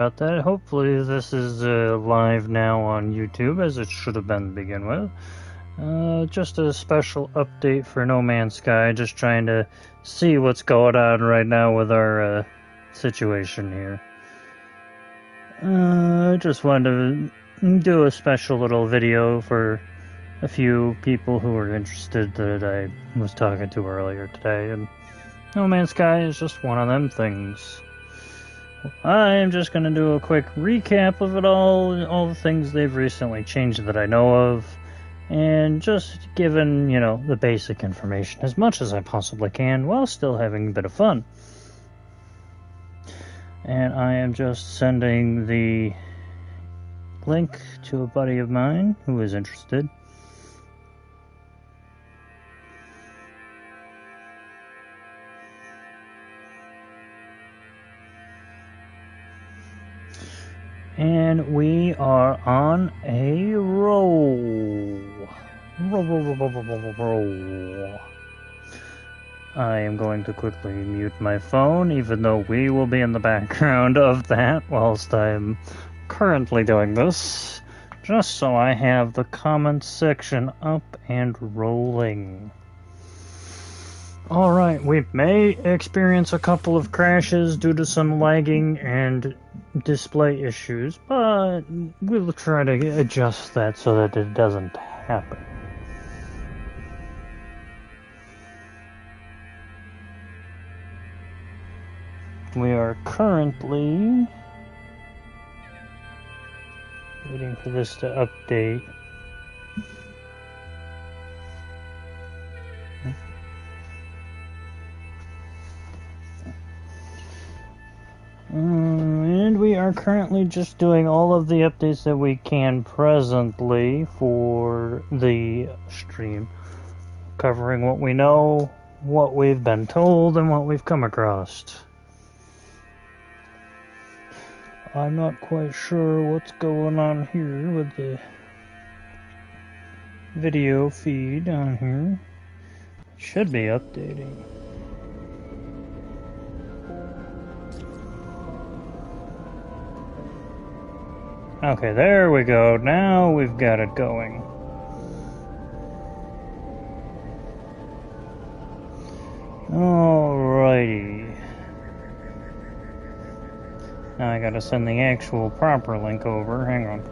about that. Hopefully this is live now on YouTube, as it should have been to begin with. Just a special update for No Man's Sky, just trying to see what's going on right now with our situation here. I just wanted to do a special little video for a few people who were interested that I was talking to earlier today, and No Man's Sky is just one of them things. I'm just going to do a quick recap of it all the things they've recently changed that I know of, and just given, the basic information as much as I possibly can while still having a bit of fun. And I am just sending the link to a buddy of mine who is interested. And we are on a roll. I am going to quickly mute my phone, even though we will be in the background of that whilst I'm currently doing this, just so I have the comments section up and rolling. Alright, we may experience a couple of crashes due to some lagging and display issues, but we'll try to adjust that so that it doesn't happen. We are currently waiting for this to update. And we are currently just doing all of the updates that we can presently for the stream, covering what we know, what we've been told, and what we've come across. I'm not quite sure what's going on here with the video feed on here. It should be updating. Okay, there we go. Now we've got it going. Alrighty. Now I gotta send the actual proper link over. Hang on.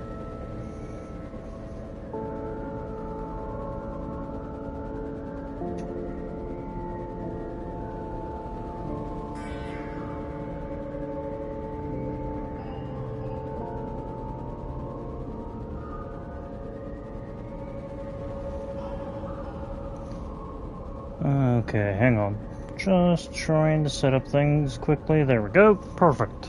Okay, hang on. Just trying to set up things quickly. There we go. Perfect.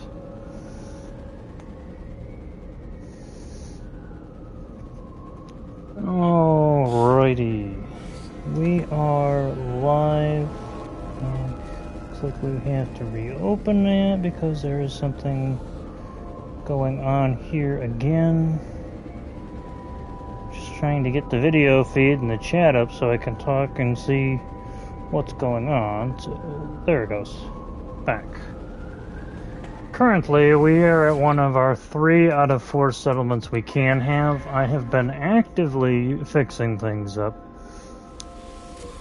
Alrighty. We are live. Looks like we have to reopen it because there is something going on here again. Just trying to get the video feed and the chat up so I can talk and see what's going on. So, there it goes. Back. Currently, we are at one of our 3 out of 4 settlements we can have. I have been actively fixing things up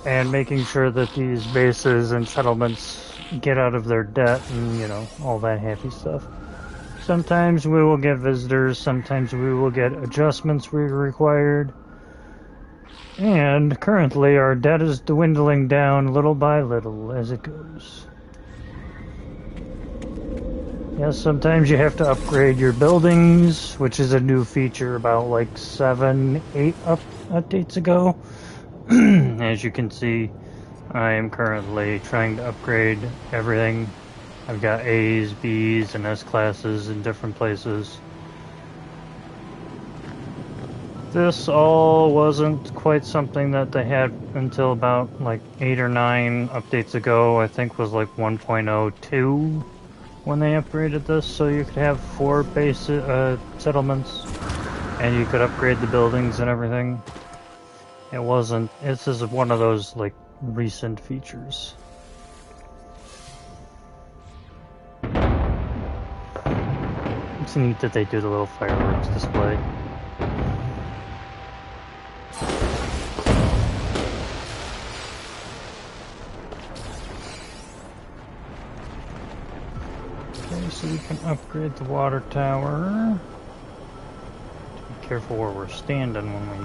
and making sure that these bases and settlements get out of their debt and, all that happy stuff. Sometimes we will get visitors, sometimes we will get adjustments we required. And currently our debt is dwindling down little by little as it goes. Yes, sometimes you have to upgrade your buildings, which is a new feature about like 7, 8 updates ago. As you can see, I am currently trying to upgrade everything. I've got A's, B's, and S classes in different places. This all wasn't quite something that they had until about like 8 or 9 updates ago. I think was like 1.02 when they upgraded this, so you could have 4 base settlements and you could upgrade the buildings and everything. It wasn't. This is one of those like recent features. It's neat that they do the little fireworks display. Okay, so we can upgrade the water tower. Be careful where we're standing when we...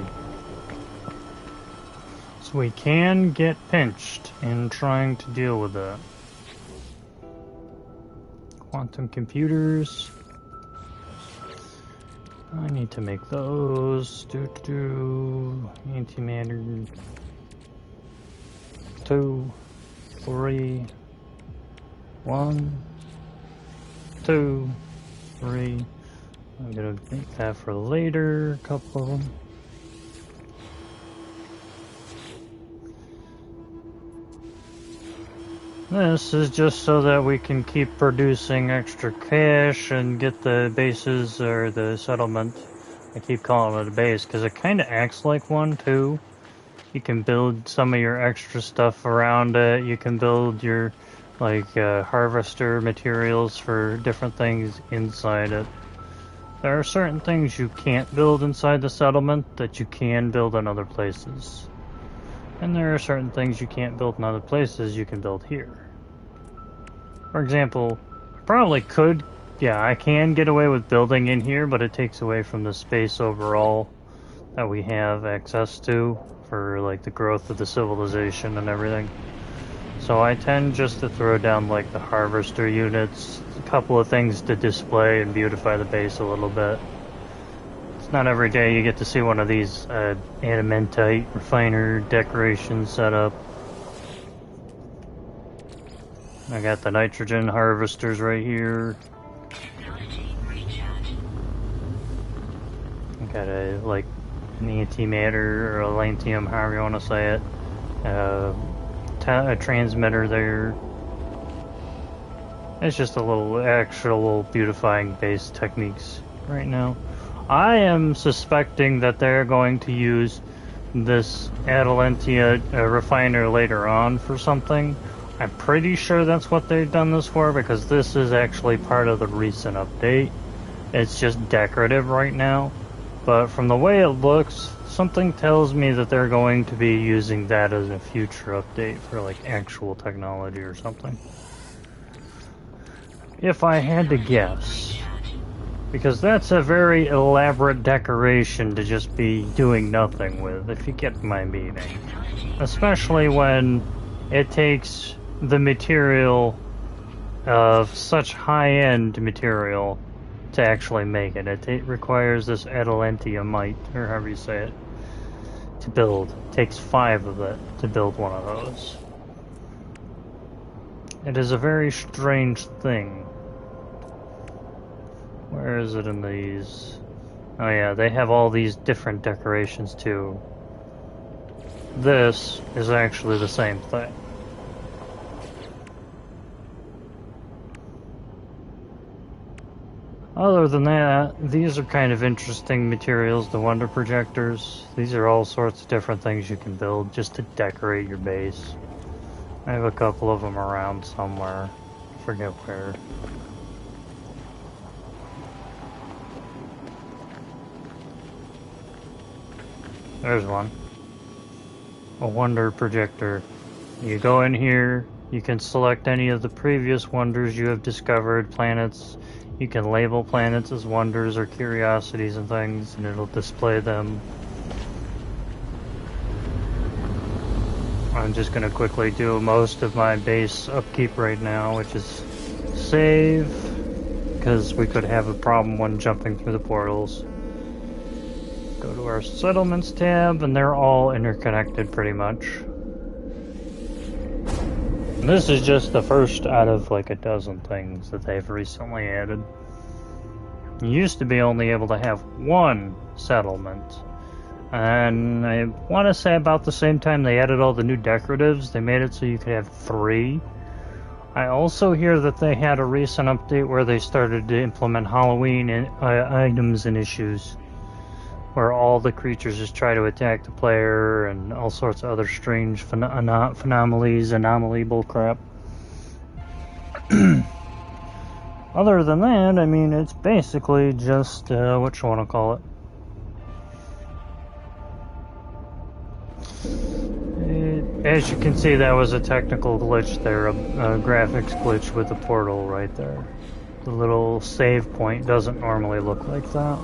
So we can get pinched in trying to deal with that. Quantum computers. I need to make those. Antimatter. 2, 3, 1, 2, 3. I'm gonna make that for later. A couple of them. This is just so that we can keep producing extra cash and get the bases or the settlement. I keep calling it a base because it kind of acts like one too. You can build some of your extra stuff around it. You can build your harvester materials for different things inside it. There are certain things you can't build inside the settlement that you can build in other places. And there are certain things you can't build in other places you can build here. For example, I probably could, I can get away with building in here, but it takes away from the space overall that we have access to for like the growth of the civilization and everything. So I tend just to throw down like the harvester units, a couple of things to display and beautify the base a little bit. It's not every day you get to see one of these adamantite refiner decorations set up. I got the nitrogen harvesters right here. I got an antimatter or a lanthium, however you want to say it. A transmitter there. It's just a little actual beautifying base techniques right now. I am suspecting that they're going to use this Atalantia refiner later on for something. I'm pretty sure that's what they've done this for, because this is actually part of the recent update. It's just decorative right now, but from the way it looks, something tells me that they're going to be using that as a future update for like actual technology or something. If I had to guess, because that's a very elaborate decoration to just be doing nothing with, if you get my meaning. Especially when it takes the material of such high-end material to actually make it. It requires this atalantiumite, or however you say it, to build. It takes 5 of it to build one of those. It is a very strange thing. Where is it in these? Oh yeah, they have all these different decorations too. This is actually the same thing. Other than that, these are kind of interesting materials, the wonder projectors. These are all sorts of different things you can build just to decorate your base. I have a couple of them around somewhere. I forget where. There's one. A wonder projector. You go in here, you can select any of the previous wonders you have discovered, planets. You can label planets as wonders or curiosities and things, and it'll display them. I'm just going to quickly do most of my base upkeep right now, which is save, because we could have a problem when jumping through the portals. Go to our settlements tab, and they're all interconnected pretty much. And this is just the first out of like a dozen things that they've recently added. You used to be only able to have 1 settlement. And I want to say about the same time they added all the new decoratives, they made it so you could have 3. I also hear that they had a recent update where they started to implement Halloween items and issues, where all the creatures just try to attack the player and all sorts of other strange anomaly bullcrap. Other than that, I mean, it's basically just, what you want to call it. As you can see, that was a technical glitch there, a graphics glitch with the portal right there. The little save point doesn't normally look like that.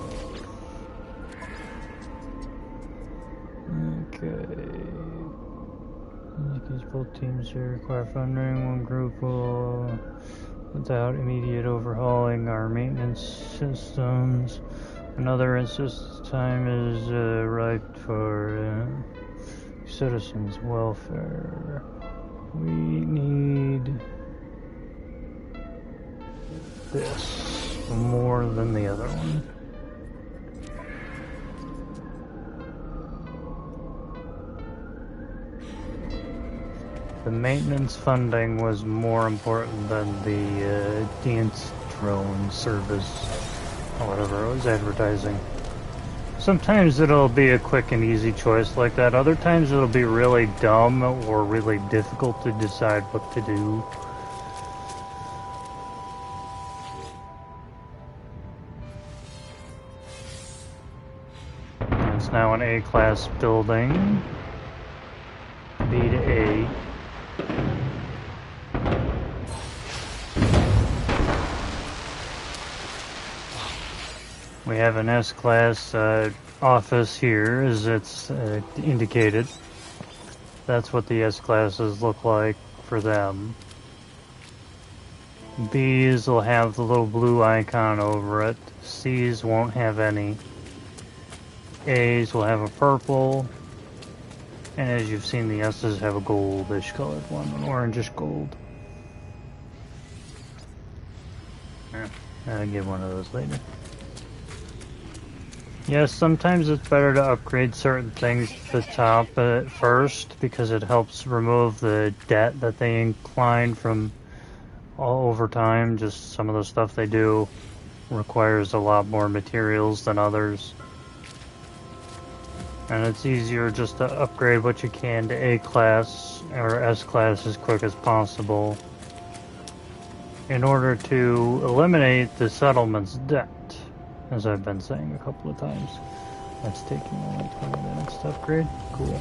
Okay. Because both teams here require funding, one group will, without immediate overhauling our maintenance systems. Another instance time is ripe for citizens' welfare. We need this more than the other one. The maintenance funding was more important than the dance drone service, or whatever it was advertising. Sometimes it'll be a quick and easy choice like that. Other times it'll be really dumb or really difficult to decide what to do. It's now an A-class building. B to A. We have an S-class office here, as it's indicated. That's what the S-classes look like for them. B's will have the little blue icon over it. C's won't have any. A's will have a purple. And as you've seen, the S's have a goldish colored one, an orangish gold. I'll get one of those later. Yes, sometimes it's better to upgrade certain things to the top first, because it helps remove the debt that they incline from all over time. Just some of the stuff they do requires a lot more materials than others. And it's easier just to upgrade what you can to A-class or S-class as quick as possible in order to eliminate the settlement's debt. As I've been saying a couple of times. That's taking only 20 minutes to upgrade. Cool.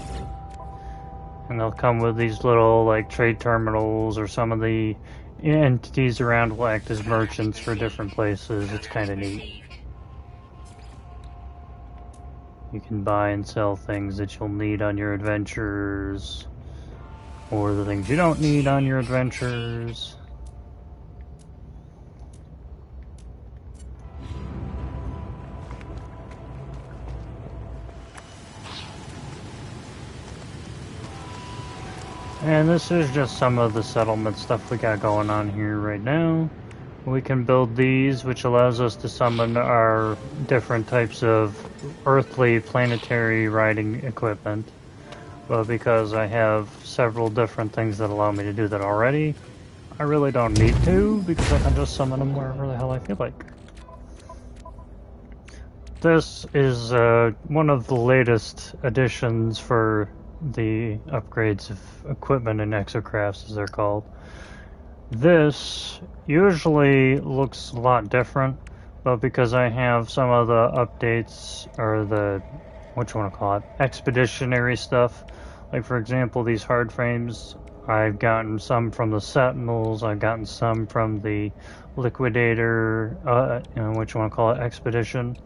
And they'll come with these little, like, trade terminals, or some of the entities around will act as merchants for different places. It's kind of neat. You can buy and sell things that you'll need on your adventures, or the things you don't need on your adventures. And this is just some of the settlement stuff we got going on here right now. We can build these, which allows us to summon our different types of earthly planetary riding equipment. But because I have several different things that allow me to do that already, I really don't need to, because I can just summon them wherever the hell I feel like. This is one of the latest additions for the upgrades of equipment and exocrafts, as they're called. This usually looks a lot different, but because I have some of the updates, or the, what you want to call it, expeditionary stuff, like for example these hard frames, I've gotten some from the Sentinels, I've gotten some from the Liquidator, what you want to call it, Expedition.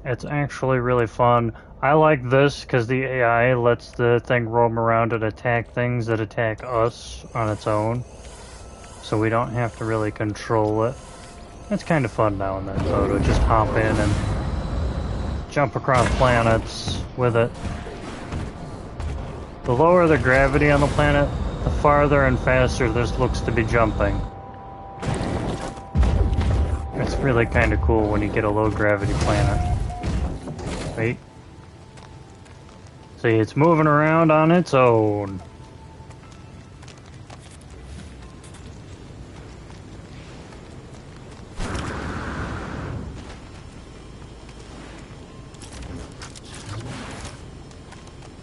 It's actually really fun. I like this because the AI lets the thing roam around and attack things that attack us on its own. So we don't have to really control it. It's kind of fun now and then, though, to just hop in and jump across planets with it. The lower the gravity on the planet, the farther and faster this looks to be jumping. It's really kind of cool when you get a low gravity planet. Wait. See, it's moving around on its own.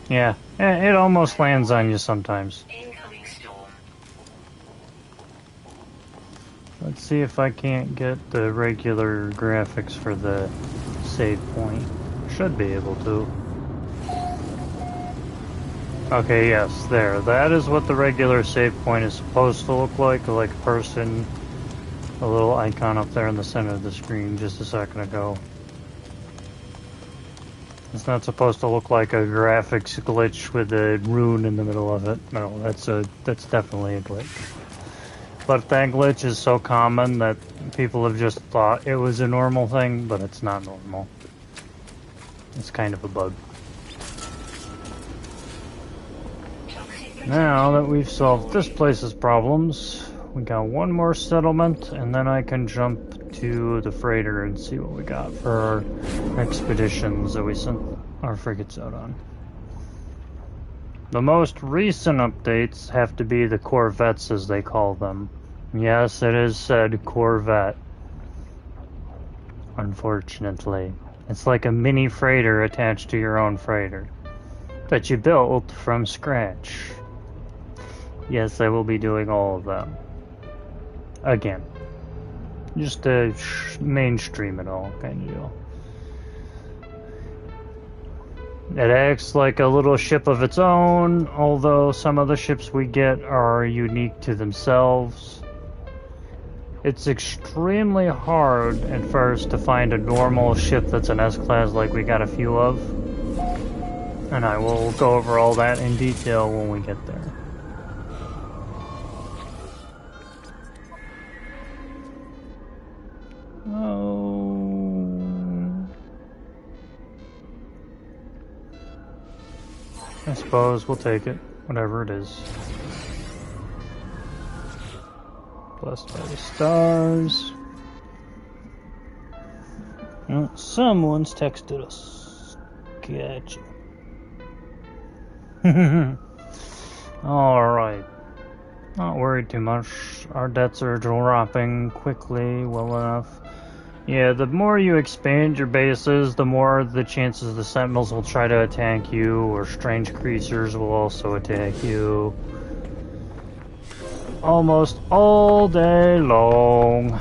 Yeah, it almost lands on you sometimes. Let's see if I can't get the regular graphics for the save point. Should be able to. Okay, yes, there. That is what the regular save point is supposed to look like a person. A little icon up there in the center of the screen just a second ago. It's not supposed to look like a graphics glitch with a rune in the middle of it. No, that's definitely a glitch. But that glitch is so common that people have just thought it was a normal thing, but it's not normal. It's kind of a bug. Now that we've solved this place's problems, we got one more settlement, and then I can jump to the freighter and see what we got for our expeditions that we sent our frigates out on. The most recent updates have to be the corvettes, as they call them. Yes, it is said Corvette. Unfortunately. It's like a mini freighter attached to your own freighter that you built from scratch. Yes, I will be doing all of them. Again. Just to mainstream it all, kind of deal. It acts like a little ship of its own, although some of the ships we get are unique to themselves. It's extremely hard at first to find a normal ship that's an S-Class like we got a few of. And I will go over all that in detail when we get there. Oh. I suppose we'll take it, whatever it is. Blessed by the stars. Oh, someone's texted us. Gotcha. Alright. Not worried too much. Our debts are dropping quickly, well enough. Yeah, the more you expand your bases, the more the chances the Sentinels will try to attack you, or strange creatures will also attack you. Almost all day long.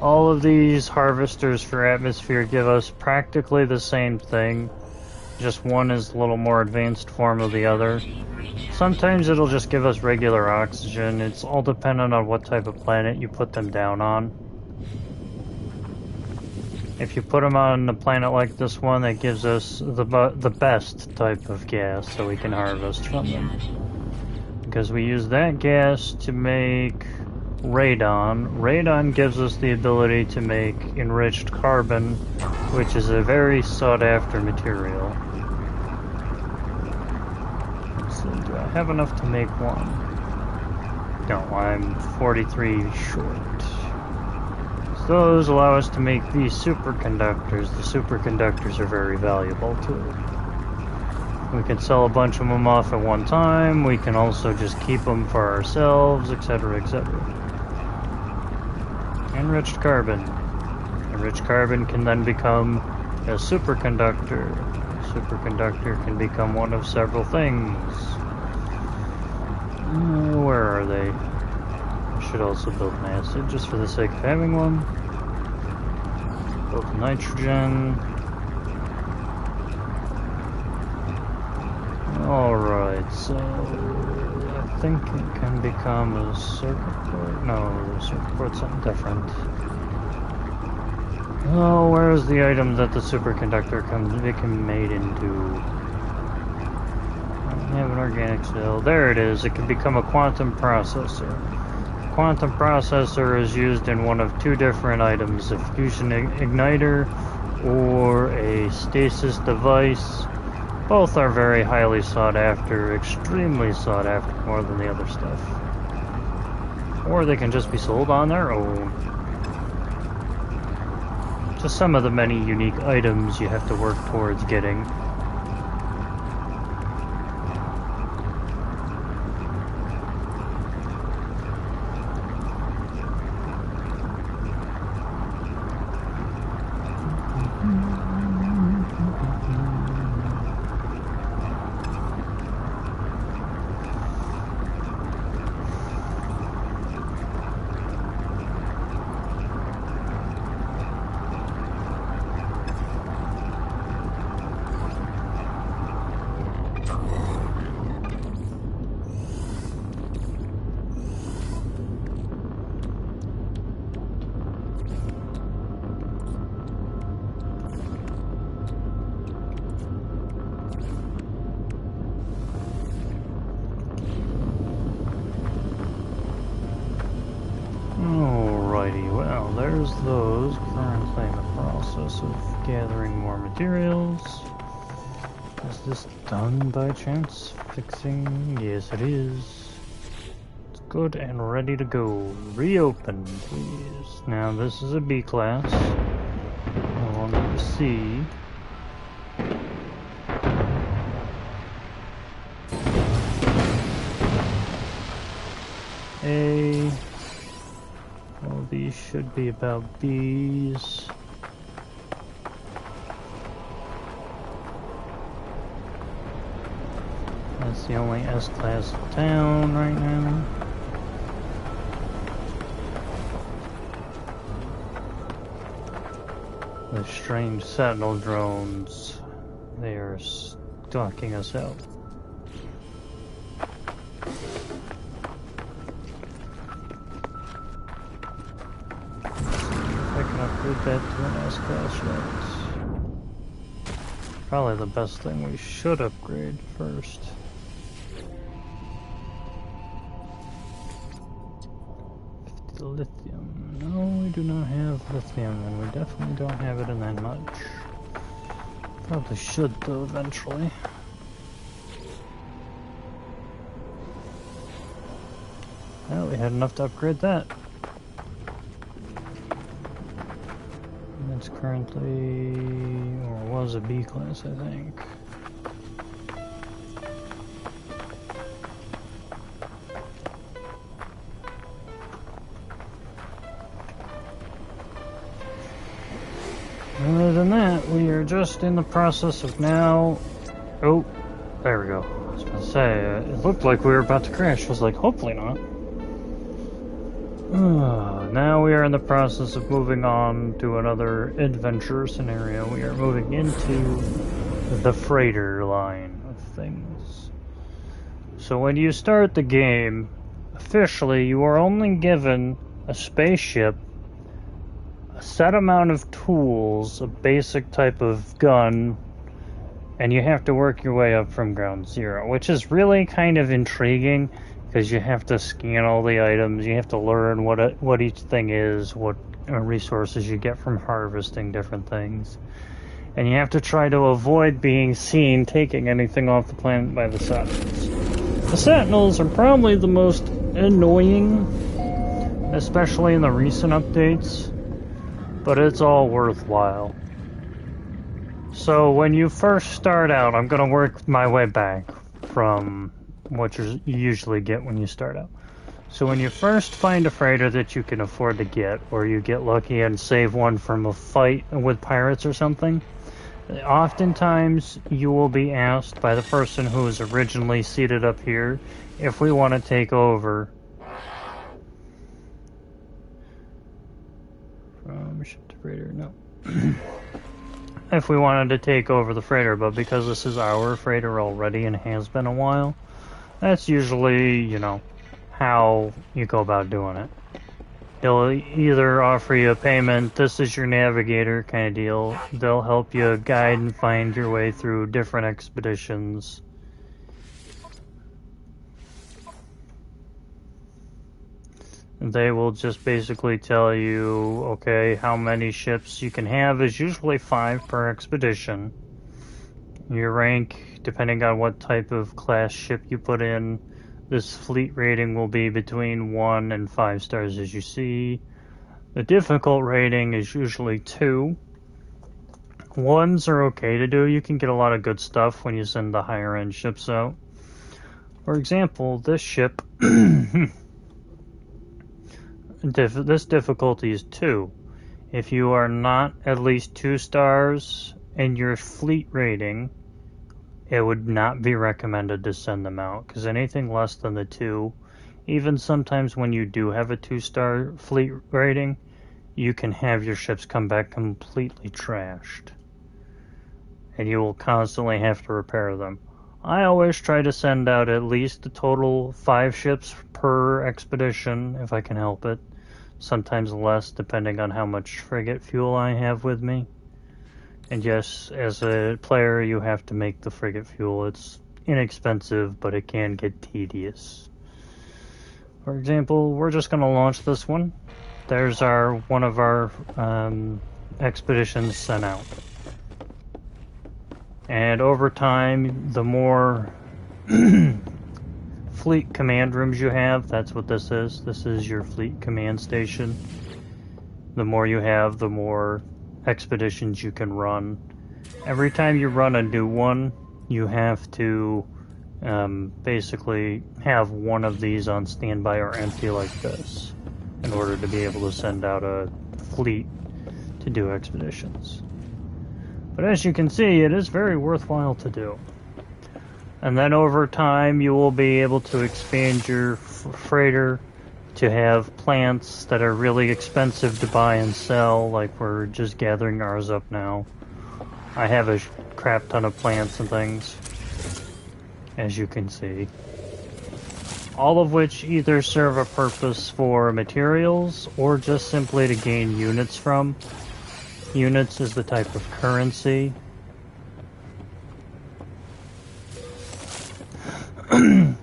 All of these harvesters for atmosphere give us practically the same thing. Just one is a little more advanced form of the other. Sometimes it'll just give us regular oxygen. It's all dependent on what type of planet you put them down on. If you put them on a planet like this one, that gives us the best type of gas so we can harvest from them. Because we use that gas to make radon. Radon gives us the ability to make enriched carbon, which is a very sought-after material. Let's see, do I have enough to make one? No, I'm 43 short. Those allow us to make these superconductors. The superconductors are very valuable too. We can sell a bunch of them off at one time. We can also just keep them for ourselves, etc., etc. Enriched carbon. Enriched carbon can then become a superconductor. A superconductor can become one of several things. Where are they? I should also build an acid just for the sake of having one. Build nitrogen. Alright, so I think it can become a circuit board. No, the circuit board's something different. Oh, where's the item that the superconductor can be made into? I have an organic cell. There it is. It can become a quantum processor. Quantum processor is used in one of two different items, a fusion igniter or a stasis device. Both are very highly sought after, extremely sought after, more than the other stuff. Or they can just be sold on their own. Just some of the many unique items you have to work towards getting. Alrighty, well, there's those. Currently in the process of gathering more materials. Is this done by chance? Fixing? Yes, it is. It's good and ready to go. Reopen, please. Now, this is a B class. No longer a C. A. Well, these should be about B's. That's the only S-class in town right now. The strange sentinel drones. They are stalking us out. Upgrade that to an S-class yet. Probably the best thing we should upgrade first. The lithium. No, we do not have lithium, and we definitely don't have it in that much. Probably should though eventually. Well, we had enough to upgrade that. It's currently, or was a B class, I think. Other than that, we are just in the process of now. Oh, there we go. I was going to say, it looked like we were about to crash. I was like, hopefully not. Now we are in the process of moving on to another adventure scenario. We are moving into the freighter line of things. So when you start the game, officially you are only given a spaceship, a set amount of tools, a basic type of gun, and you have to work your way up from ground zero, which is really kind of intriguing. Because you have to scan all the items, you have to learn what each thing is, what resources you get from harvesting different things. And you have to try to avoid being seen taking anything off the planet by the Sentinels. The Sentinels are probably the most annoying, especially in the recent updates, but it's all worthwhile. So when you first start out, I'm going to work my way back from what you usually get when you start out. So when you first find a freighter that you can afford to get, or you get lucky and save one from a fight with pirates or something, oftentimes you will be asked by the person who was originally seated up here if we want to take over from ship to freighter. No. If we wanted to take over the freighter, but because this is our freighter already and has been a while, that's usually, you know, how you go about doing it. They'll either offer you a payment, this is your navigator kind of deal. They'll help you guide and find your way through different expeditions. They will just basically tell you, okay, how many ships you can have is usually 5 per expedition. Your rank, depending on what type of class ship you put in, this fleet rating will be between 1 and 5 stars, as you see. The difficult rating is usually 2. 1s are okay to do. You can get a lot of good stuff when you send the higher end ships out. For example, this ship, this difficulty is 2. If you are not at least 2 stars in your fleet rating, it would not be recommended to send them out, because anything less than the 2, even sometimes when you do have a 2-star fleet rating, you can have your ships come back completely trashed, and you will constantly have to repair them. I always try to send out at least a total 5 ships per expedition if I can help it, sometimes less depending on how much frigate fuel I have with me. And yes, as a player, you have to make the frigate fuel. It's inexpensive, but it can get tedious. For example, we're just going to launch this one. there's one of our expeditions sent out. And over time, the more fleet command rooms you have, that's what this is. This is your fleet command station. The more you have, the more expeditions you can run. Every time you run a new one, you have to basically have one of these on standby or empty like this in order to be able to send out a fleet to do expeditions. But as you can see, it is very worthwhile to do. And then over time, you will be able to expand your freighter to have plants that are really expensive to buy and sell, like we're just gathering ours up now. I have a crap ton of plants and things, as you can see. All of which either serve a purpose for materials or just simply to gain units from. Units is the type of currency.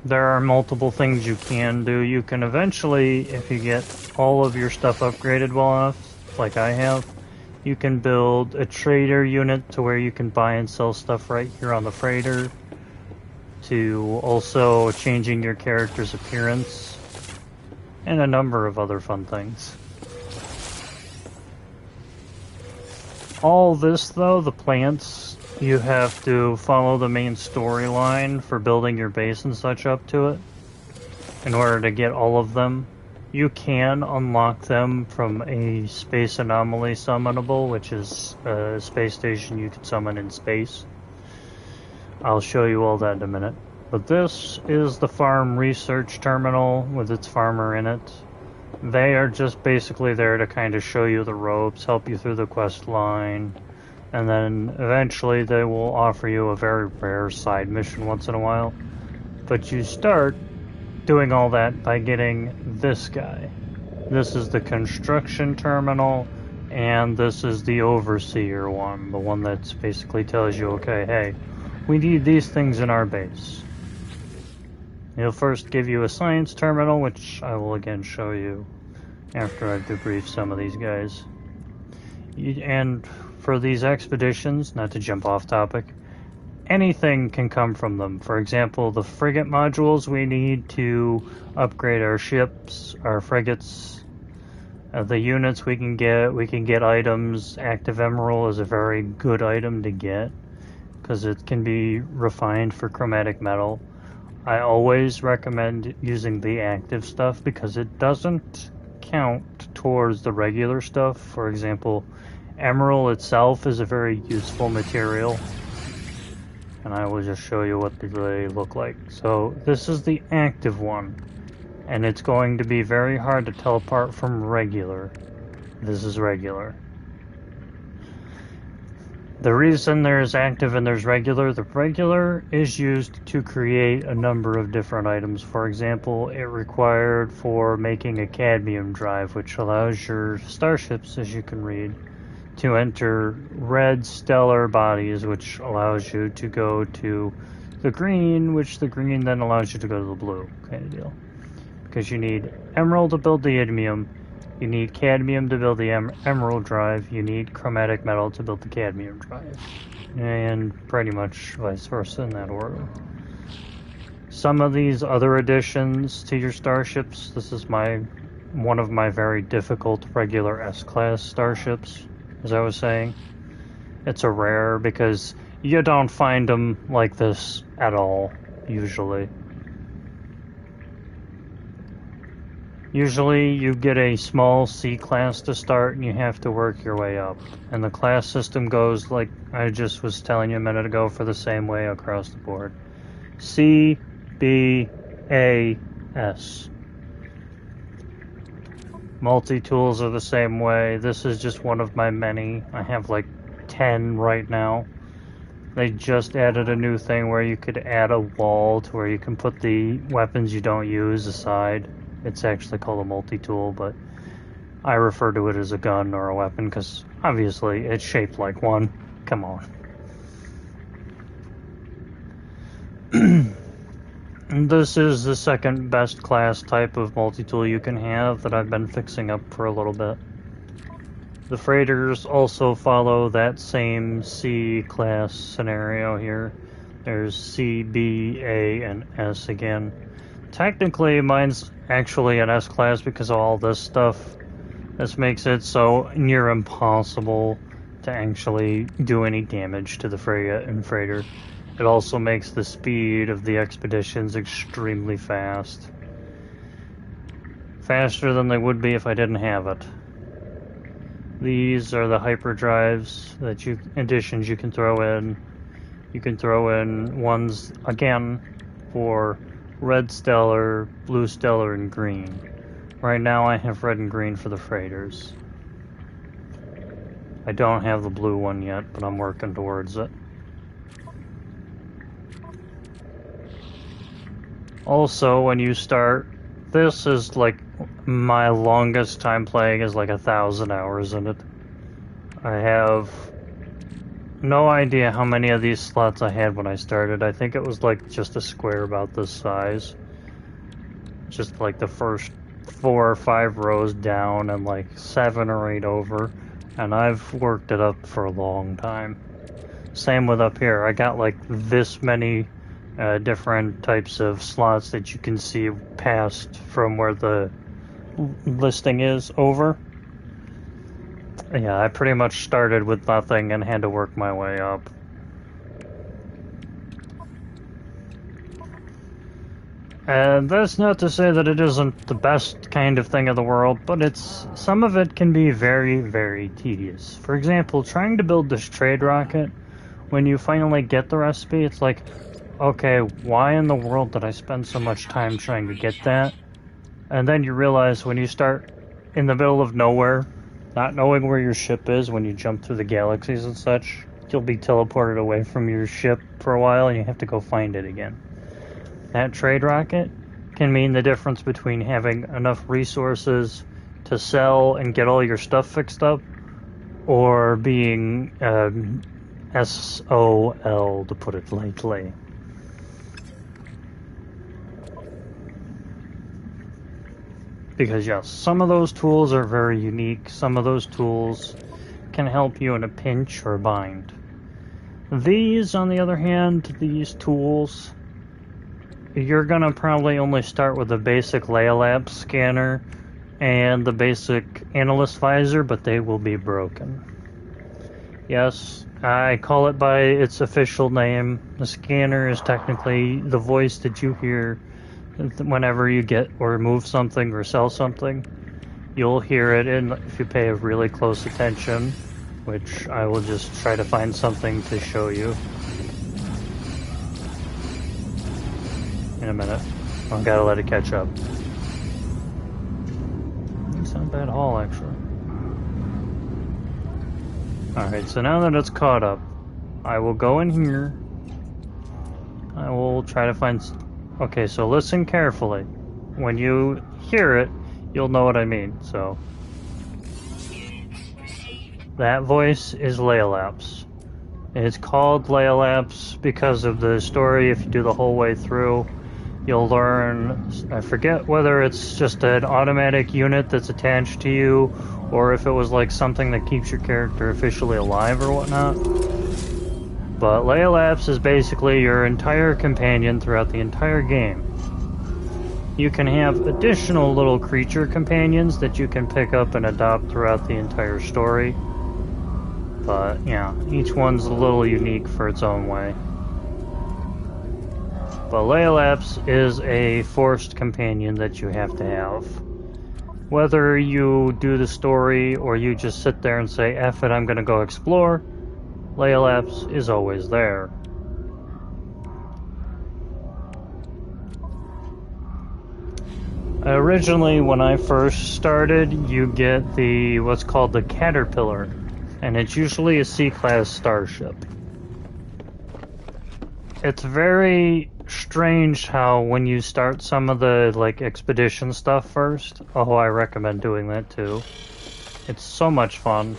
There are multiple things you can do. You can eventually, if you get all of your stuff upgraded well enough, like I have, you can build a trader unit to where you can buy and sell stuff right here on the freighter, to also changing your character's appearance, and a number of other fun things. All this though, the plants, you have to follow the main storyline for building your base and such up to it in order to get all of them. You can unlock them from a space anomaly summonable, which is a space station you can summon in space. I'll show you all that in a minute. But this is the farm research terminal with its farmer in it. They are just basically there to kind of show you the ropes, help you through the quest line, and then eventually they will offer you a very rare side mission once in a while. But you start doing all that by getting this guy. This is the construction terminal, and this is the overseer one, the one that basically tells you, okay, hey, we need these things in our base. He'll first give you a science terminal, which I will again show you after I've debriefed some of these guys. And for these expeditions, not to jump off topic, anything can come from them. For example, the frigate modules we need to upgrade our ships, our frigates. The units we can get items. Active Emerald is a very good item to get because it can be refined for chromatic metal. I always recommend using the active stuff because it doesn't count towards the regular stuff. For example, Emerald itself is a very useful material, and I will just show you what they look like. So this is the active one, and it's going to be very hard to tell apart from regular. This is regular. The reason there's active and there's regular, the regular is used to create a number of different items. For example, it required for making a cadmium drive, which allows your starships, as you can read, to enter red stellar bodies, which allows you to go to the green, which the green then allows you to go to the blue, kind of deal. Because you need emerald to build the cadmium, you need cadmium to build the emerald drive, you need chromatic metal to build the cadmium drive, and pretty much vice versa in that order. Some of these other additions to your starships, this is one of my very difficult regular S-class starships, as I was saying. It's a rare because you don't find them like this at all, usually. Usually you get a small C class to start and you have to work your way up. And the class system goes like I just was telling you a minute ago for the same way across the board. C, B, A, S. Multi-tools are the same way. This is just one of my many. I have like 10 right now. They just added a new thing where you could add a wall to where you can put the weapons you don't use aside. It's actually called a multi-tool, but I refer to it as a gun or a weapon because obviously it's shaped like one. Come on. This is the second best class type of multi-tool you can have that I've been fixing up for a little bit. The freighters also follow that same C class scenario here. There's C, B, A, and S again. Technically, mine's actually an S class because of all this stuff. This makes it so near impossible to actually do any damage to the frigate and freighter. It also makes the speed of the expeditions extremely fast. Faster than they would be if I didn't have it. These are the hyperdrives additions you can throw in. You can throw in ones, again, for red stellar, blue stellar, and green. Right now I have red and green for the freighters. I don't have the blue one yet, but I'm working towards it. Also, when you start, this is like my longest time playing is like 1,000 hours in it. I have no idea how many of these slots I had when I started. I think it was like just a square about this size. Just like the first 4 or 5 rows down and like 7 or 8 over. And I've worked it up for a long time. Same with up here. I got like this many different types of slots that you can see past from where the listing is over. Yeah, I pretty much started with nothing and had to work my way up. And that's not to say that it isn't the best kind of thing in the world, but some of it can be very, very tedious. For example, trying to build this trade rocket, when you finally get the recipe, it's like, okay, why in the world did I spend so much time trying to get that? And then you realize when you start in the middle of nowhere, not knowing where your ship is when you jump through the galaxies and such, you'll be teleported away from your ship for a while and you have to go find it again. That trade rocket can mean the difference between having enough resources to sell and get all your stuff fixed up, or being SOL, to put it lightly. Because yes, some of those tools are very unique. Some of those tools can help you in a pinch or a bind. These, on the other hand, these tools, you're gonna probably only start with the basic Leia scanner and the basic analyst visor, but they will be broken. Yes, I call it by its official name. The scanner is technically the voice that you hear whenever you get or move something or sell something. You'll hear it if you pay really close attention, which I will just try to find something to show you in a minute. I've got to let it catch up. It's not a bad haul, actually. Alright, so now that it's caught up, I will go in here. I will try to find... Okay, so listen carefully. When you hear it, you'll know what I mean, so... That voice is Leia. It's called Leia because of the story. If you do the whole way through, you'll learn... I forget whether it's just an automatic unit that's attached to you, or if it was like something that keeps your character officially alive or whatnot. But Leia is basically your entire companion throughout the entire game. You can have additional little creature companions that you can pick up and adopt throughout the entire story. But yeah, each one's a little unique for its own way. But Leia is a forced companion that you have to have. Whether you do the story or you just sit there and say, F it, I'm gonna go explore, Leia is always there. Originally, when I first started, you get what's called the Caterpillar, and it's usually a C-class starship. It's very strange how when you start some of the expedition stuff first, I recommend doing that too. It's so much fun.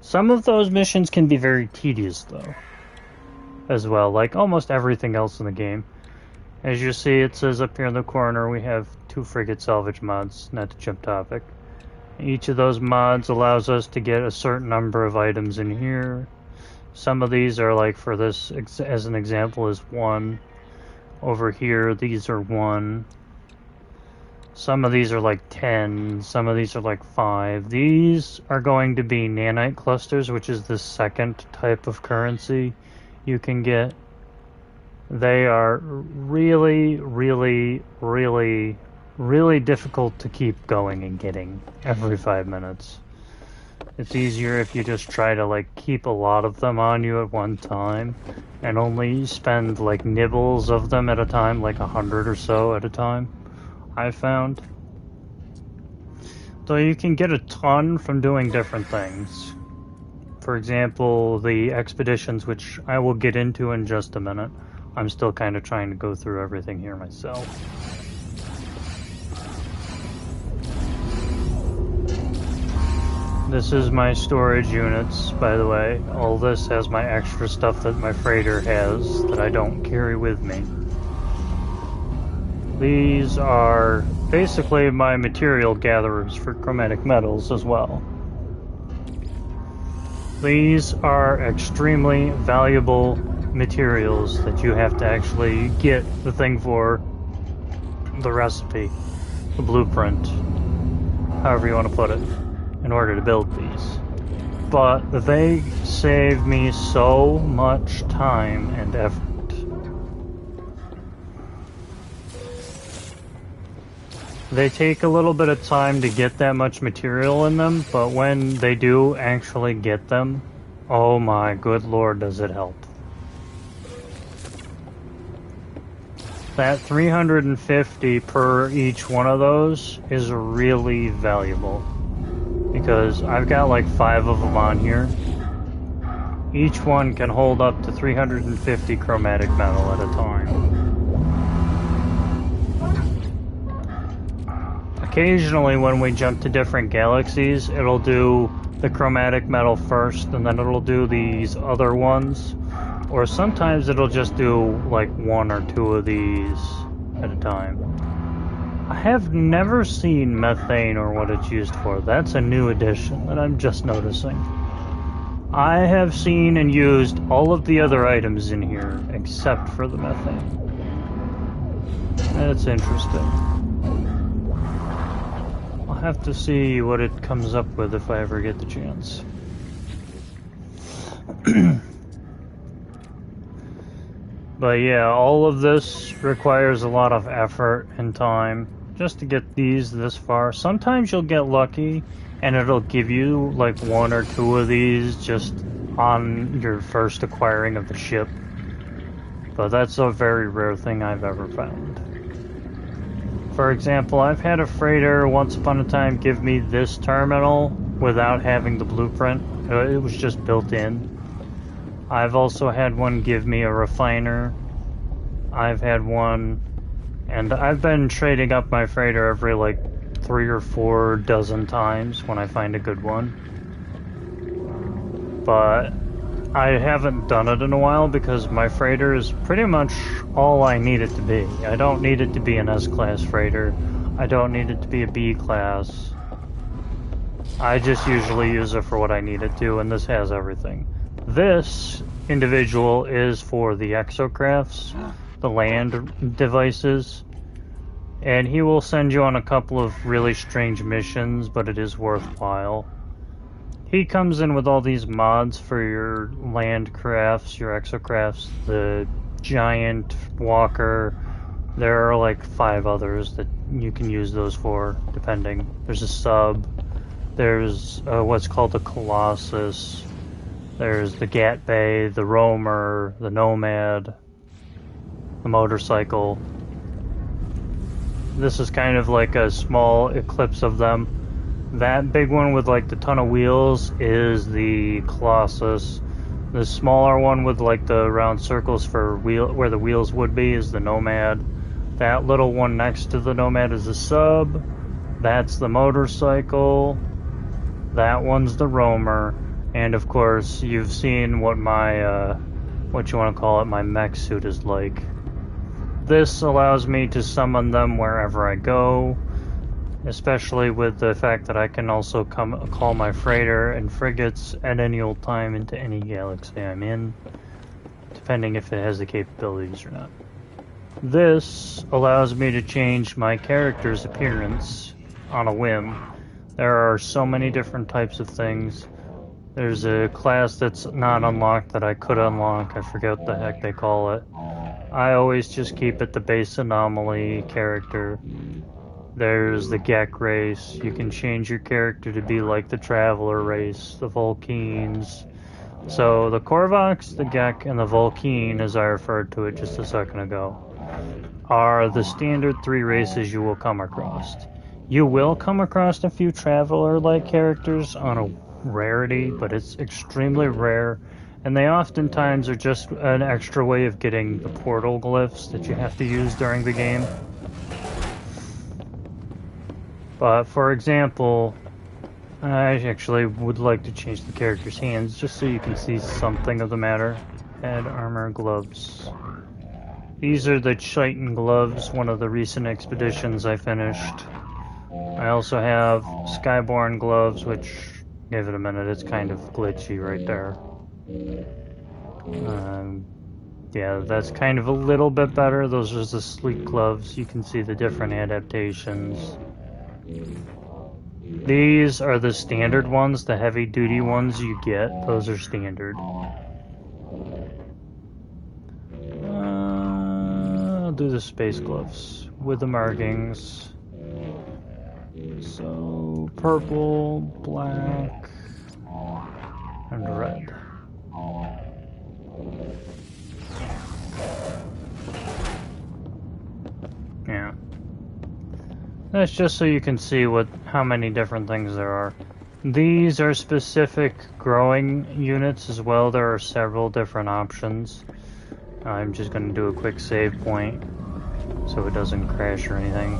Some of those missions can be very tedious though, as well, like almost everything else in the game. As you see, it says up here in the corner we have 2 frigate salvage mods, not to jump topic. Each of those mods allows us to get a certain number of items in here. Some of these are like, for this as an example, is 1. Over here, these are 1. Some of these are like 10, some of these are like 5. These are going to be nanite clusters, which is the second type of currency you can get. They are really, really, really, really difficult to keep going and getting every 5 minutes. It's easier if you just try to like keep a lot of them on you at one time and only spend like nibbles of them at a time, like 100 or so at a time, I found. So you can get a ton from doing different things. For example, the expeditions, which I will get into in just a minute. I'm still kind of trying to go through everything here myself. This is my storage units, by the way. All this has my extra stuff that my freighter has that I don't carry with me. These are basically my material gatherers for chromatic metals as well. These are extremely valuable materials that you have to actually get the thing for, the recipe, the blueprint, however you want to put it, in order to build these. But they save me so much time and effort. They take a little bit of time to get that much material in them, but when they do actually get them, oh my good lord, does it help. That 350 per each one of those is really valuable, because I've got like 5 of them on here. Each one can hold up to 350 chromatic metal at a time. Occasionally when we jump to different galaxies, it'll do the chromatic metal first and then it'll do these other ones. Or sometimes it'll just do like 1 or 2 of these at a time. I have never seen methane or what it's used for. That's a new addition that I'm just noticing. I have seen and used all of the other items in here except for the methane. That's interesting. I'll have to see what it comes up with if I ever get the chance. But yeah, all of this requires a lot of effort and time just to get these this far. Sometimes you'll get lucky and it'll give you like 1 or 2 of these just on your first acquiring of the ship. But that's a very rare thing I've ever found. For example, I've had a freighter once upon a time give me this terminal without having the blueprint. It was just built in. I've also had one give me a refiner. I've had one, and I've been trading up my freighter every like 3 or 4 dozen times when I find a good one. But I haven't done it in a while because my freighter is pretty much all I need it to be. I don't need it to be an S-class freighter. I don't need it to be a B-class. I just usually use it for what I need it to, and this has everything. This individual is for the exocrafts, the land devices, and he will send you on a couple of really strange missions, but it is worthwhile. He comes in with all these mods for your land crafts, your exocrafts, the giant walker. There are like 5 others that you can use those for, depending. There's a sub, there's what's called the Colossus, there's the Gat Bay, the Roamer, the Nomad, the motorcycle. This is kind of like a small eclipse of them. That big one with like the ton of wheels is the Colossus. The smaller one with like the round circles for where the wheels would be is the Nomad. That little one next to the Nomad is the sub. That's the motorcycle. That one's the Roamer. And of course, you've seen what my, what you want to call it, my mech suit is like. This allows me to summon them wherever I go, especially with the fact that I can also call my freighter and frigates at any old time into any galaxy I'm in, depending if it has the capabilities or not. This allows me to change my character's appearance on a whim. There are so many different types of things. There's a class that's not unlocked that I could unlock. I forget what the heck they call it. I always just keep it the base anomaly character. There's the Gek race. You can change your character to be like the Traveler race, the Vulcanes. So the Korvox, the Gek, and the Vulcane, as I referred to it just a second ago, are the standard 3 races you will come across. You will come across a few Traveler-like characters on a rarity, but it's extremely rare, and they oftentimes are just an extra way of getting the portal glyphs that you have to use during the game. But for example, I actually would like to change the character's hands just so you can see something of the matter. Head, armor, gloves. These are the Chitin gloves, one of the recent expeditions I finished. I also have Skyborn gloves, which, give it a minute, it's kind of glitchy right there. Yeah, that's kind of a little bit better. Those are the sleek gloves. You can see the different adaptations. These are the standard ones, the heavy duty ones you get. Those are standard. I'll do the space gloves with the markings. So, purple, black, and red. Yeah. That's just so you can see how many different things there are. These are specific growing units as well. There are several different options. I'm just going to do a quick save point so it doesn't crash or anything.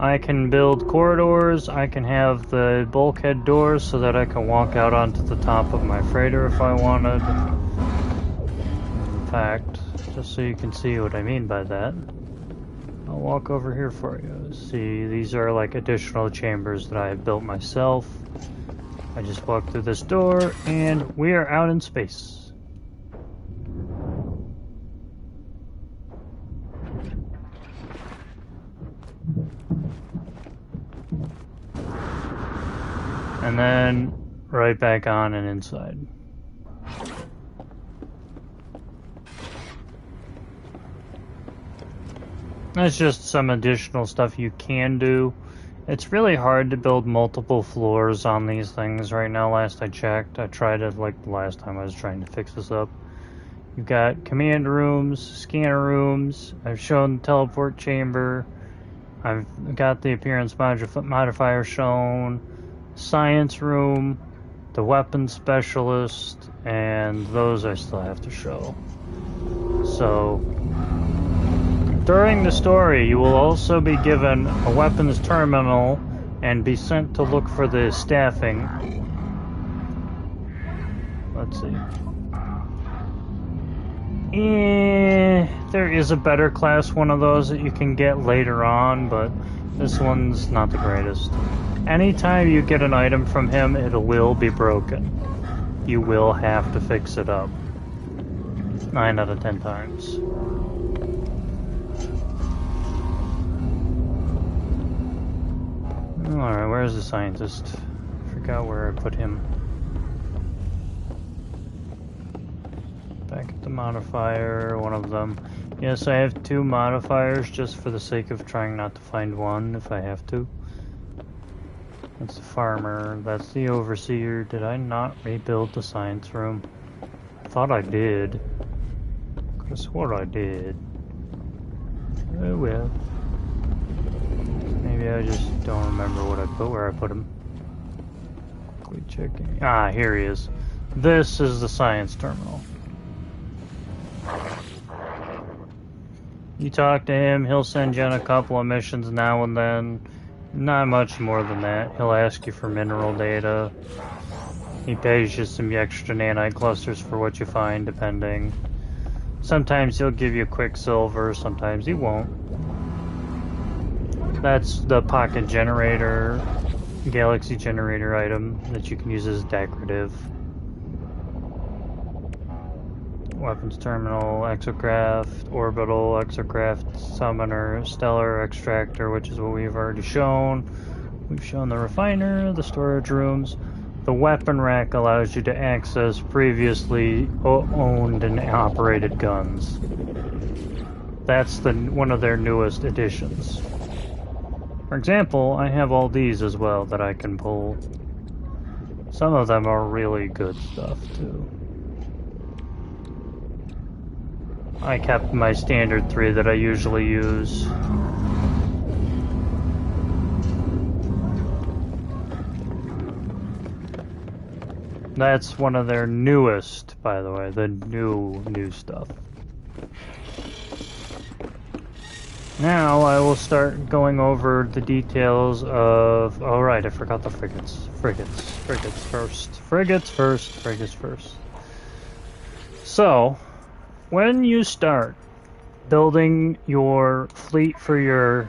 I can build corridors. I can have the bulkhead doors so that I can walk out onto the top of my freighter if I wanted. In fact, just so you can see what I mean by that, I'll walk over here for you. See, these are like additional chambers that I have built myself. I just walked through this door and we are out in space. And then right back on and inside. That's just some additional stuff you can do. It's really hard to build multiple floors on these things right now. Last I checked, I tried it like the last time I was trying to fix this up. You've got command rooms, scanner rooms. I've shown the teleport chamber. I've got the appearance modifier shown. Science room, the weapons specialist, and those I still have to show. So, during the story, you will also be given a weapons terminal and be sent to look for the staffing. Let's see. There is a better class one of those that you can get later on, but this one's not the greatest. Anytime you get an item from him, it will be broken. You will have to fix it up. 9 out of 10 times. Alright, where's the scientist? I forgot where I put him. Back at the modifier, one of them. Yes, I have 2 modifiers just for the sake of trying not to find one if I have to. That's the farmer, that's the overseer. Did I not rebuild the science room? I thought I did. Could have swore I did. Oh well. Maybe I just don't remember where I put him. Quick checking. Ah, here he is. This is the science terminal. You talk to him, he'll send you on a couple of missions now and then. Not much more than that. He'll ask you for mineral data. He pays you some extra nanite clusters for what you find, depending. Sometimes he'll give you Quicksilver, sometimes he won't. That's the pocket generator, galaxy generator item that you can use as decorative. Weapons terminal, exocraft, orbital, exocraft, summoner, stellar extractor, which is what we've already shown. We've shown the refiner, the storage rooms. The weapon rack allows you to access previously owned and operated guns. That's one of their newest additions. For example, I have all these as well that I can pull. Some of them are really good stuff too. I kept my standard 3 that I usually use. That's one of their newest, by the way, the new stuff. Now I will start going over the details of... Oh right, I forgot the frigates. Frigates first. So, when you start building your fleet for your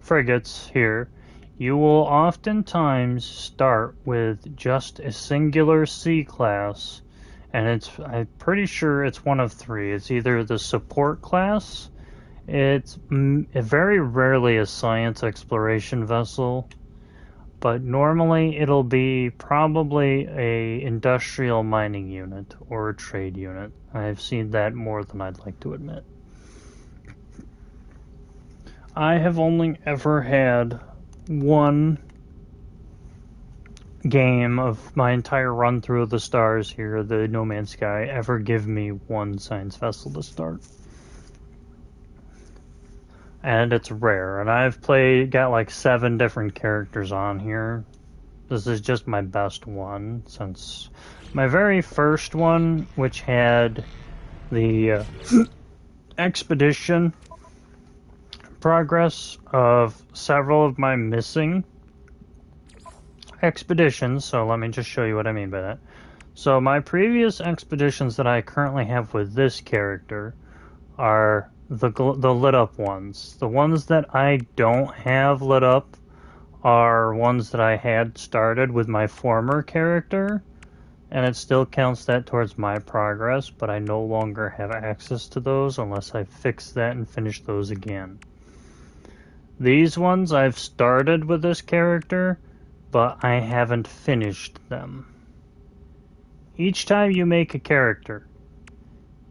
frigates here, you will oftentimes start with just a singular C-class, and I'm pretty sure it's one of 3. It's either the support class, it's very rarely a science exploration vessel, but normally it'll be probably a industrial mining unit or a trade unit. I've seen that more than I'd like to admit. I have only ever had one game of my entire run through of the stars here, the No Man's Sky, ever give me one science vessel to start. And it's rare, and I've got like 7 different characters on here. This is just my best one, since my very first one, which had the expedition progress of several of my missing expeditions, so let me just show you what I mean by that. So my previous expeditions that I currently have with this character are the lit up ones. The ones that I don't have lit up are ones that I had started with my former character, and it still counts that towards my progress, but I no longer have access to those unless I fix that and finish those again. These ones I've started with this character, but I haven't finished them. Each time you make a character,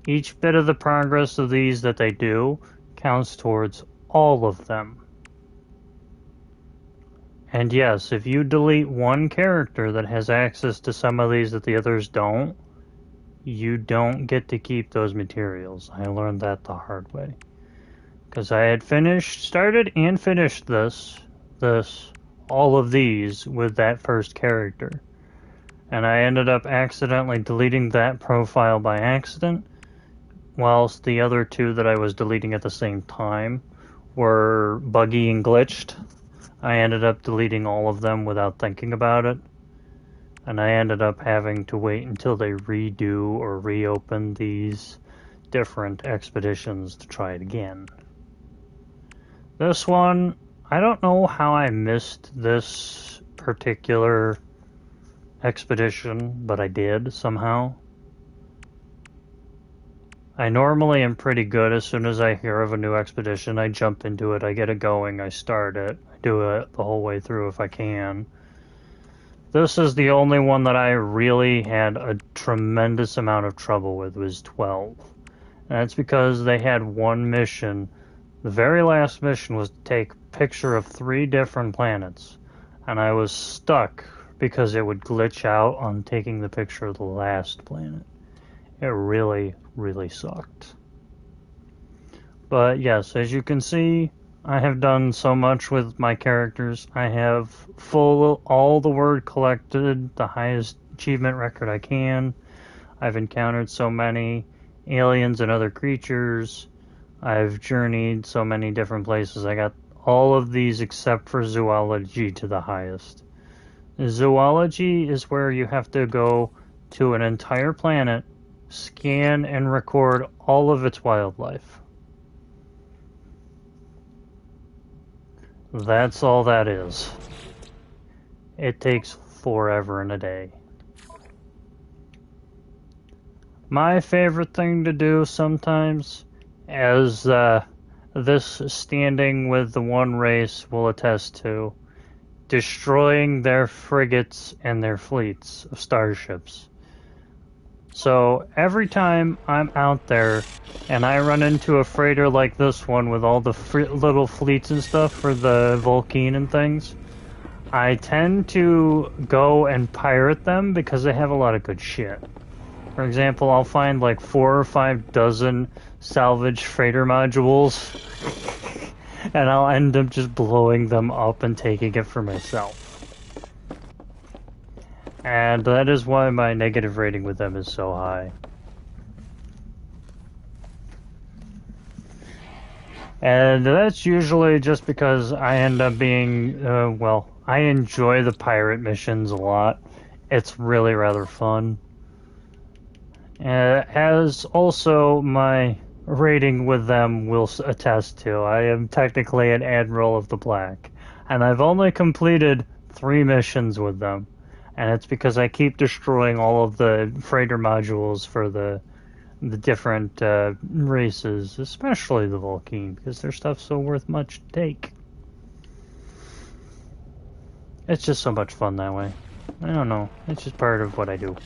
each bit of the progress of these that they do counts towards all of them. And yes, if you delete one character that has access to some of these that the others don't, you don't get to keep those materials. I learned that the hard way. Because I had started and finished all of these with that first character. And I ended up accidentally deleting that profile by accident, whilst the other 2 that I was deleting at the same time were buggy and glitched. I ended up deleting all of them without thinking about it, and I ended up having to wait until they redo or reopen these different expeditions to try it again. This one, I don't know how I missed this particular expedition, but I did somehow. I normally am pretty good. As soon as I hear of a new expedition, I jump into it, I get it going, I start it, I do it the whole way through if I can. This is the only one that I really had a tremendous amount of trouble with, was 12. And that's because they had one mission. The very last mission was to take a picture of 3 different planets, and I was stuck because it would glitch out on taking the picture of the last planet. It really sucked. But yes, as you can see, I have done so much with my characters. I have all the word collected, the highest achievement record I can. I've encountered so many aliens and other creatures. I've journeyed so many different places. I got all of these except for zoology to the highest. Zoology is where you have to go to an entire planet scan and record all of its wildlife. That's all that is. It takes forever and a day. My favorite thing to do sometimes, as this standing with the one race will attest to, destroying their frigates and their fleets of starships. So every time I'm out there and I run into a freighter like this one with all the little fleets and stuff for the Vulcan and things, I tend to go and pirate them because they have a lot of good shit. For example, I'll find like 4 or 5 dozen salvage freighter modules and I'll end up just blowing them up and taking it for myself. And that is why my negative rating with them is so high. And that's usually just because I end up being, well, I enjoy the pirate missions a lot. It's really rather fun. As also my rating with them will attest to, I am technically an Admiral of the Black. And I've only completed 3 missions with them. And it's because I keep destroying all of the freighter modules for the different races, especially the Vulcan, because their stuff's so worth much to take. It's just so much fun that way. I don't know. It's just part of what I do.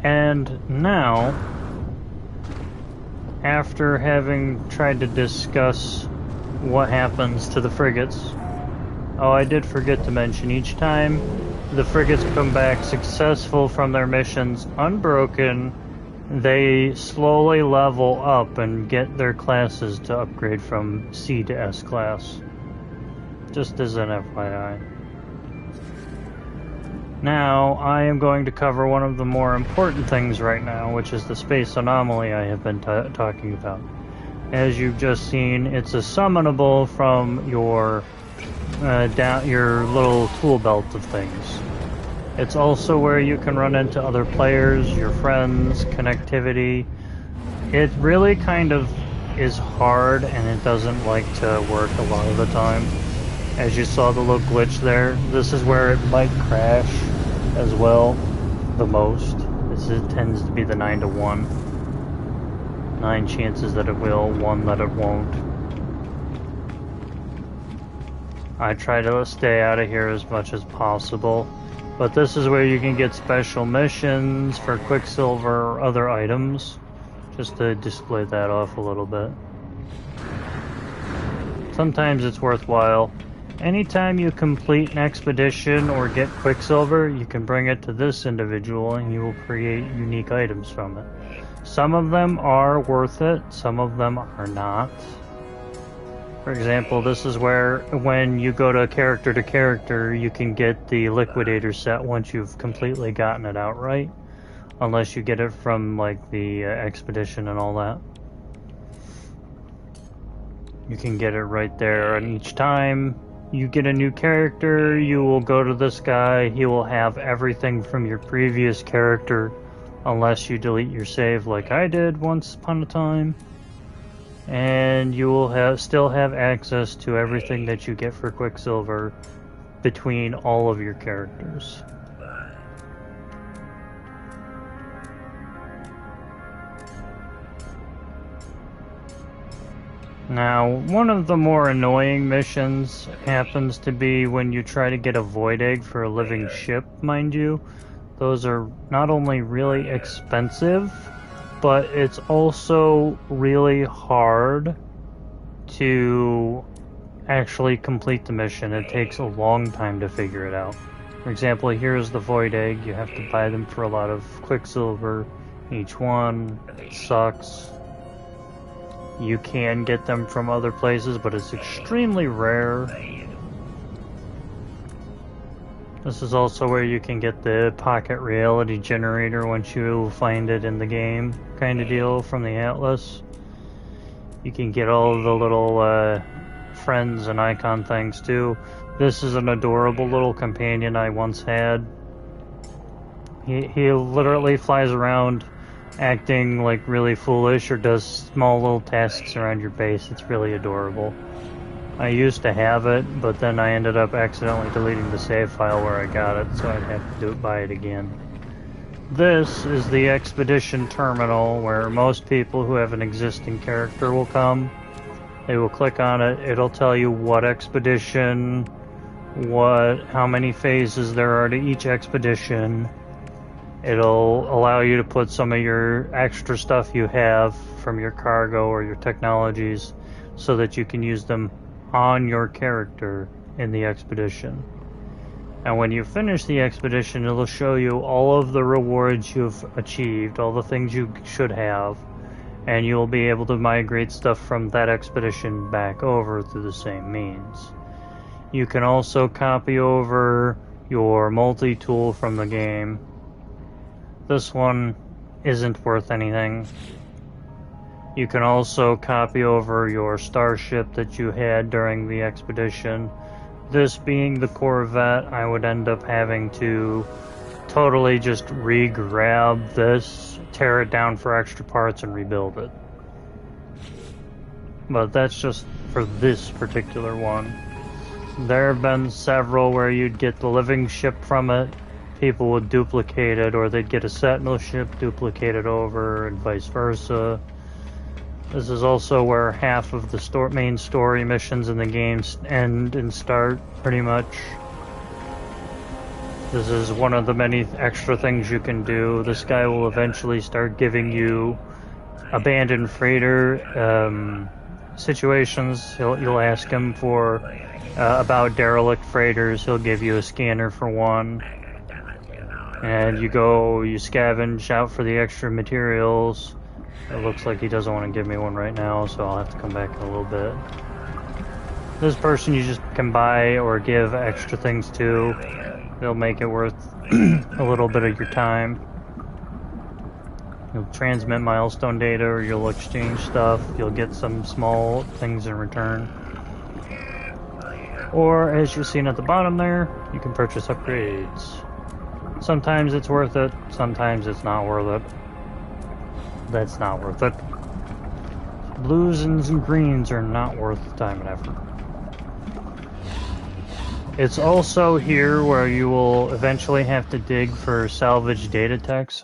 And now, after having tried to discuss what happens to the frigates, oh, I did forget to mention, each time the frigates come back successful from their missions unbroken, they slowly level up and get their classes to upgrade from C to S class. Just as an FYI. Now, I am going to cover one of the more important things right now, which is the space anomaly I have been talking about. As you've just seen, it's a summonable from your your little tool belt of things. It's also where you can run into other players, your friends, connectivity. It really kind of is hard and it doesn't like to work a lot of the time. As you saw the little glitch there, this is where it might crash as well, the most. This tends to be the 9 to 1. 9 chances that it will, 1 that it won't. I try to stay out of here as much as possible, but this is where you can get special missions for Quicksilver or other items, just to display that off a little bit. Sometimes it's worthwhile. Anytime you complete an expedition or get Quicksilver, you can bring it to this individual and you will create unique items from it. Some of them are worth it, some of them are not. For example, this is where when you go to character, you can get the Liquidator set once you've completely gotten it outright. Unless you get it from like the expedition and all that. You can get it right there, and each time you get a new character, you will go to this guy, he will have everything from your previous character, unless you delete your save like I did once upon a time. And you will still have access to everything that you get for Quicksilver between all of your characters. Now, one of the more annoying missions happens to be when you try to get a Void Egg for a living ship, mind you. Those are not only really expensive, but it's also really hard to actually complete the mission. It takes a long time to figure it out. For example, here's the Void Egg. You have to buy them for a lot of Quicksilver each one. It sucks. You can get them from other places, but it's extremely rare. This is also where you can get the pocket reality generator once you find it in the game, kind of deal, from the Atlas. You can get all the little friends and icon things too. This is an adorable little companion I once had. He literally flies around acting like really foolish or does small little tasks around your base. It's really adorable. I used to have it, but then I ended up accidentally deleting the save file where I got it, so I'd have to buy it again. This is the Expedition Terminal, where most people who have an existing character will come. They will click on it, it'll tell you what expedition, how many phases there are to each expedition. It'll allow you to put some of your extra stuff you have from your cargo or your technologies so that you can use them on your character in the expedition. And when you finish the expedition, it'll show you all of the rewards you've achieved, all the things you should have, and you'll be able to migrate stuff from that expedition back over through the same means. You can also copy over your multi-tool from the game. This one isn't worth anything. You can also copy over your starship that you had during the expedition. This being the Corvette, I would end up having to totally just re-grab this, tear it down for extra parts, and rebuild it. But that's just for this particular one. There have been several where you'd get the living ship from it, people would duplicate it, or they'd get a Sentinel ship, duplicate it over, and vice versa. This is also where half of the main story missions in the game end and start, pretty much. This is one of the many extra things you can do. This guy will eventually start giving you abandoned freighter situations. You'll ask him for about derelict freighters. He'll give you a scanner for one. And you scavenge out for the extra materials. It looks like he doesn't want to give me one right now, so I'll have to come back in a little bit. This person you just can buy or give extra things to. They'll make it worth a little bit of your time. You'll transmit milestone data, or you'll exchange stuff. You'll get some small things in return. Or, as you've seen at the bottom there, you can purchase upgrades. Sometimes it's worth it, sometimes it's not worth it. That's not worth it. Blues and greens are not worth the time and effort. It's also here where you will eventually have to dig for salvage data text.